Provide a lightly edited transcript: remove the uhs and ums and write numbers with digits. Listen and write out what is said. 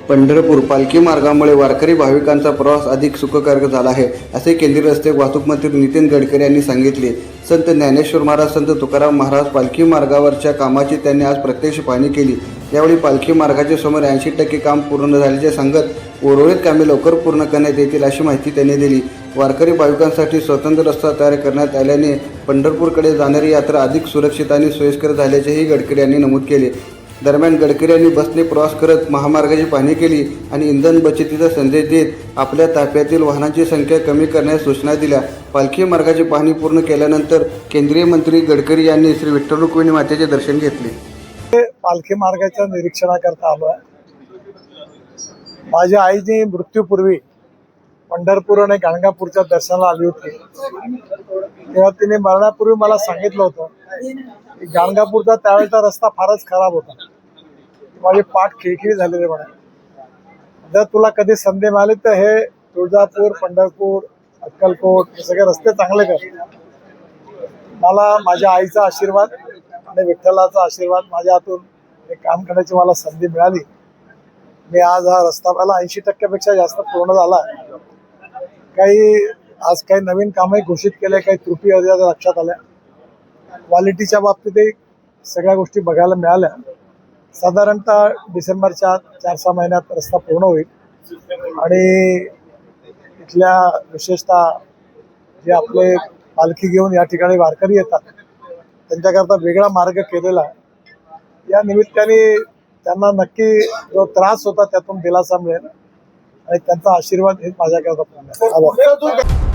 पंढरपूर पालखी मार्गामुळे वारकरी भाविकांचा प्रवास अधिक सुखकर झाला आहे, असे केंद्रीय रस्ते वाहतूक मंत्री नितीन गडकरी यांनी सांगितले। संत ज्ञानेश्वर महाराज, संत तुकाराम महाराज पालखी मार्गावरच्या कामाची त्यांनी आज प्रत्यक्ष पाहणी केली। यावेळी पालखी मार्गाचे सुमारे 80% काम पूर्ण झाल्याचे सांगत उर्वरित कामे लवकर पूर्ण करण्यात येतील अशी माहिती त्यांनी दिली। वारकरी भाविकांसाठी स्वतंत्र रस्ता तयार करण्यात आल्याने पंढरपूरकडे जाणारी यात्रा अधिक सुरक्षित आणि सोयीस्कर झाल्याचेही गडकरी यांनी नमूद केले। दरम्यान गडकरी यांनी बसने प्रवास करत महामार्गाची पाहणी केली आणि इंधन बचतीचा संदेश देत आपल्या ताफ्यातील वाहनांची संख्या कमी करण्यास सूचना दिल्या। पालखी मार्गाची पाहणी पूर्ण केल्यानंतर केंद्रीय मंत्री गडकरी यांनी श्री विठ्ठल रुक्मिणी मातेचे दर्शन घेतले। पालखी मार्गाच्या निरीक्षणाकरता आलो आहे। माझ्या आईने मृत्यूपूर्वी पंढरपूर आणि गाणगापूरच्या दर्शनाला आली होती, तेव्हा तिने मरण्यापूर्वी मला सांगितलं होतं की गाणगापूरचा त्यावेळेचा रस्ता फारच खराब होता, माझी पाठ खिळखिळी झालेली म्हणे। जर तुला कधी संधी मिळाली तर हे तुळजापूर, पंढरपूर, अक्कलकोट हे सगळे रस्ते चांगले कर। मला माझ्या आईचा आशीर्वाद आणि विठ्ठलाचा आशीर्वाद माझ्या हातून हे काम करण्याची मला संधी मिळाली। मी आज हा रस्ता मला 80% जास्त पूर्ण झाला। आज काही नवीन कामही घोषित केले, काही त्रुटी लक्षात आल्या। क्वालिटीच्या बाबतीतही सगळ्या गोष्टी बघायला मिळाल्या। साधारणतः डिसेंबरच्या 4-6 महिन्यात रस्ता पूर्ण होईल आणि इथल्या विशेषतः जे आपले पालखी घेऊन या ठिकाणी वारकरी येतात त्यांच्याकरता वेगळा मार्ग केलेला आहे। या निमित्ताने त्यांना नक्की जो त्रास होता त्यातून दिलासा मिळेल आणि त्यांचा आशीर्वाद हे माझ्याकरता पूर्ण आहे।